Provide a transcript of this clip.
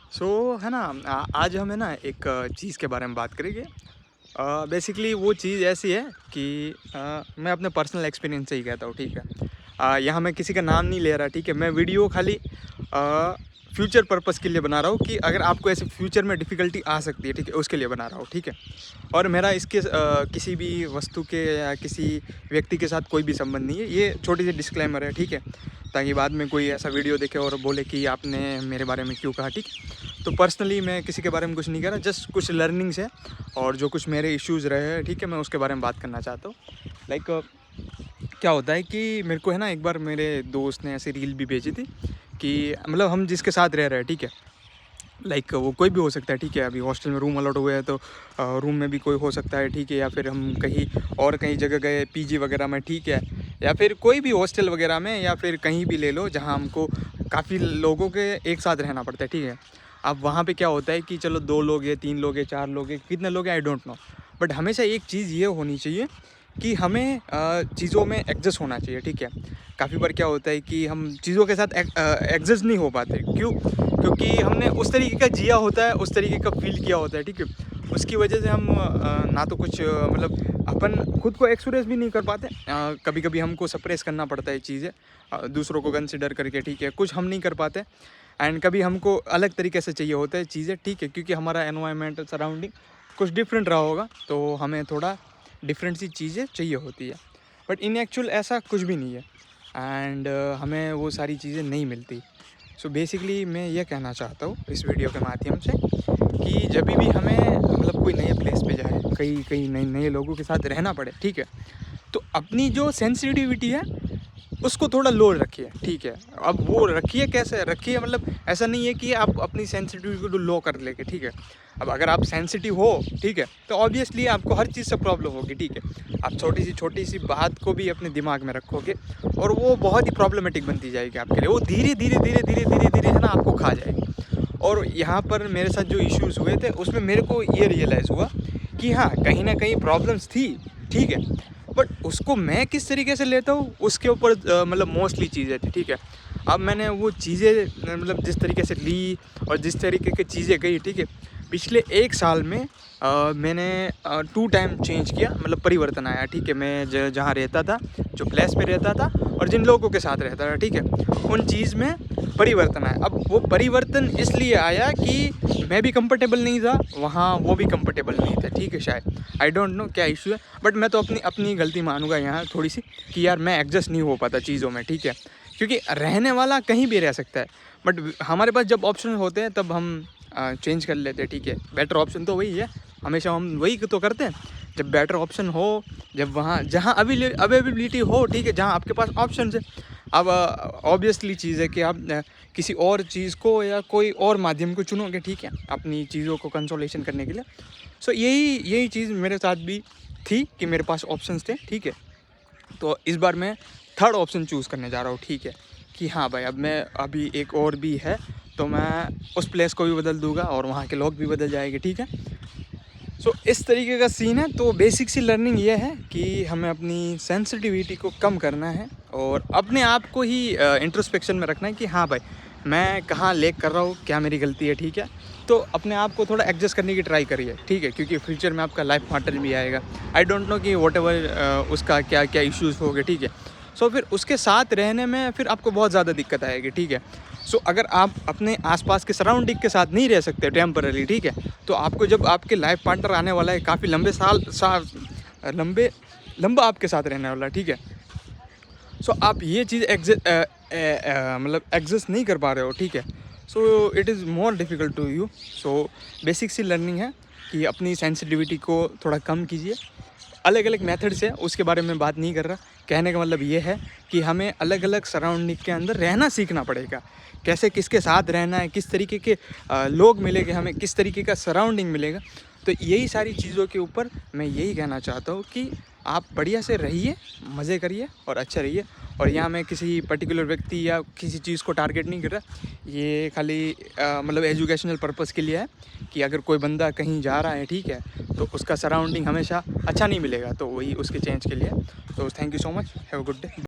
है ना। आज हमें ना एक चीज़ के बारे में बात करेंगे। बेसिकली वो चीज़ ऐसी है कि मैं अपने पर्सनल एक्सपीरियंस से ही कहता हूँ, ठीक है। यहाँ मैं किसी का नाम नहीं ले रहा, ठीक है। मैं वीडियो खाली फ्यूचर पर्पस के लिए बना रहा हूँ कि अगर आपको ऐसे फ्यूचर में डिफ़िकल्टी आ सकती है, ठीक है, उसके लिए बना रहा हूँ, ठीक है। और मेरा इसके किसी भी वस्तु के या किसी व्यक्ति के साथ कोई भी संबंध नहीं है। ये छोटी सी डिस्क्लेमर है, ठीक है, ताकि बाद में कोई ऐसा वीडियो देखे और बोले कि आपने मेरे बारे में क्यों कहा, ठीक है। तो पर्सनली मैं किसी के बारे में कुछ नहीं कह रहा, जस्ट कुछ लर्निंग्स है और जो कुछ मेरे इश्यूज़ रहे हैं, ठीक है, मैं उसके बारे में बात करना चाहता हूँ। लाइक क्या होता है कि मेरे को है ना, एक बार मेरे दोस्त ने ऐसी रील भी भेजी थी कि मतलब हम जिसके साथ रह रहे हैं, ठीक है, लाइक वो कोई भी हो सकता है, ठीक है। अभी हॉस्टल में रूम अलॉट हुए हैं तो रूम में भी कोई हो सकता है, ठीक है। या फिर हम कहीं जगह गए पीजी वगैरह में, ठीक है, या फिर कोई भी हॉस्टल वगैरह में, या फिर कहीं भी ले लो जहाँ हमको काफ़ी लोगों के एक साथ रहना पड़ता है, ठीक है। अब वहाँ पे क्या होता है कि चलो 2 लोग हैं, 3 लोग हैं, 4 लोग हैं, कितने लोग हैं आई डोंट नो। बट हमेशा एक चीज़ ये होनी चाहिए कि हमें चीज़ों में एडजस्ट होना चाहिए, ठीक है। काफ़ी बार क्या होता है कि हम चीज़ों के साथ एडजस्ट नहीं हो पाते, क्यों? क्योंकि हमने उस तरीके का जिया होता है, उस तरीके का फ़ील किया होता है, ठीक है। उसकी वजह से हम ना तो कुछ मतलब अपन खुद को एक्सप्रेस भी नहीं कर पाते। कभी कभी हमको सप्रेस करना पड़ता है चीज़ें, दूसरों को कंसिडर करके, ठीक है, कुछ हम नहीं कर पाते। एंड कभी हमको अलग तरीके से चाहिए होता है चीज़ें, ठीक है, क्योंकि हमारा एनवायरनमेंट सराउंडिंग कुछ डिफरेंट रहा होगा, तो हमें थोड़ा डिफरेंट सी चीज़ें चाहिए होती है। बट इन एक्चुअल ऐसा कुछ भी नहीं है। एंड हमें वो सारी चीज़ें नहीं मिलती। सो बेसिकली मैं ये कहना चाहता हूँ इस वीडियो के माध्यम से कि जब भी हमें मतलब कोई नए प्लेस पे जाए, कई कई नए नए लोगों के साथ रहना पड़े, ठीक है, तो अपनी जो सेंसिटिविटी है उसको थोड़ा लो रखिए, ठीक है। अब वो रखिए, कैसे रखिए, मतलब ऐसा नहीं है कि आप अपनी सेंसिटिविटी को लो कर लेके, ठीक है। अब अगर आप सेंसिटिव हो, ठीक है, तो ऑब्वियसली आपको हर चीज़ से प्रॉब्लम होगी, ठीक है। आप छोटी सी बात को भी अपने दिमाग में रखोगे और वो बहुत ही प्रॉब्लमेटिक बनती जाएगी आपके लिए। वो धीरे धीरे धीरे धीरे धीरे धीरे है ना, आपको खा जाएगी। और यहाँ पर मेरे साथ जो इश्यूज़ हुए थे उसमें मेरे को ये रियलाइज़ हुआ कि हाँ, कहीं ना कहीं प्रॉब्लम्स थी, ठीक है। बट उसको मैं किस तरीके से लेता हूँ उसके ऊपर मतलब मोस्टली चीज़ें थी, ठीक है। अब मैंने वो चीज़ें मतलब जिस तरीके से ली और जिस तरीके की चीज़ें गई, ठीक है, पिछले 1 साल में मैंने 2 टाइम चेंज किया, मतलब परिवर्तन आया, ठीक है। मैं जहाँ रहता था, जो प्लेस पे रहता था और जिन लोगों के साथ रहता था, ठीक है, उन चीज़ में परिवर्तन आया। अब वो परिवर्तन इसलिए आया कि मैं भी कंफर्टेबल नहीं था वहाँ, वो भी कंफर्टेबल नहीं थे, ठीक है। शायद आई डोंट नो क्या इशू है, बट मैं तो अपनी अपनी गलती मानूंगा यहाँ थोड़ी सी कि यार मैं एडजस्ट नहीं हो पाता चीज़ों में, ठीक है। क्योंकि रहने वाला कहीं भी रह सकता है, बट हमारे पास जब ऑप्शन होते हैं तब हम चेंज कर लेते हैं, ठीक है। बेटर ऑप्शन तो वही है, हमेशा हम वही तो करते हैं। जब बेटर ऑप्शन हो, जब वहाँ जहाँ अवेलेबिलिटी हो, ठीक है, जहाँ आपके पास ऑप्शन है। अब ऑब्वियसली चीज़ है कि आप किसी और चीज़ को या कोई और माध्यम को चुनोगे, ठीक है, अपनी चीज़ों को कंसोलेशन करने के लिए। सो यही यही चीज़ मेरे साथ भी थी कि मेरे पास ऑप्शंस थे, ठीक है। तो इस बार मैं थर्ड ऑप्शन चूज़ करने जा रहा हूँ, ठीक है, कि हाँ भाई, अब मैं अभी एक और भी है, तो मैं उस प्लेस को भी बदल दूंगा और वहाँ के लोग भी बदल जाएंगे, ठीक है। सो इस तरीके का सीन है। तो बेसिक सी लर्निंग ये है कि हमें अपनी सेंसिटिविटी को कम करना है और अपने आप को ही इंट्रोस्पेक्शन में रखना है कि हाँ भाई, मैं कहाँ लेक कर रहा हूँ, क्या मेरी गलती है, ठीक है। तो अपने आप को थोड़ा एडजस्ट करने की ट्राई करिए, ठीक है, क्योंकि फ्यूचर में आपका लाइफ पार्टनर भी आएगा। आई डोंट नो कि वॉट एवर उसका क्या क्या इश्यूज़ होंगे, ठीक है। सो फिर उसके साथ रहने में फिर आपको बहुत ज़्यादा दिक्कत आएगी, ठीक है। सो अगर आप अपने आसपास के सराउंडिंग के साथ नहीं रह सकते टेम्पररी, ठीक है, तो आपको जब आपके लाइफ पार्टनर आने वाला है, काफ़ी लंबे लंबे लंबा आपके साथ रहने वाला है, ठीक है। सो आप ये चीज़ मतलब एग्जिस्ट नहीं कर पा रहे हो, ठीक है। So it is more difficult to you. So basic सी लर्निंग है कि अपनी सेंसिटिविटी को थोड़ा कम कीजिए। अलग अलग मेथड्स है, उसके बारे में बात नहीं कर रहा। कहने का मतलब ये है कि हमें अलग अलग सराउंडिंग के अंदर रहना सीखना पड़ेगा। कैसे किसके साथ रहना है, किस तरीके के लोग मिलेंगे हमें, किस तरीके का सराउंडिंग मिलेगा। तो यही सारी चीज़ों के ऊपर मैं यही कहना चाहता हूँ कि आप बढ़िया से रहिए, मज़े करिए और अच्छा रहिए। और यहाँ मैं किसी पर्टिकुलर व्यक्ति या किसी चीज़ को टारगेट नहीं कर रहा। ये खाली मतलब एजुकेशनल पर्पज़ के लिए है कि अगर कोई बंदा कहीं जा रहा है, ठीक है, तो उसका सराउंडिंग हमेशा अच्छा नहीं मिलेगा, तो वही उसके चेंज के लिए। तो thank you so much, have a good day.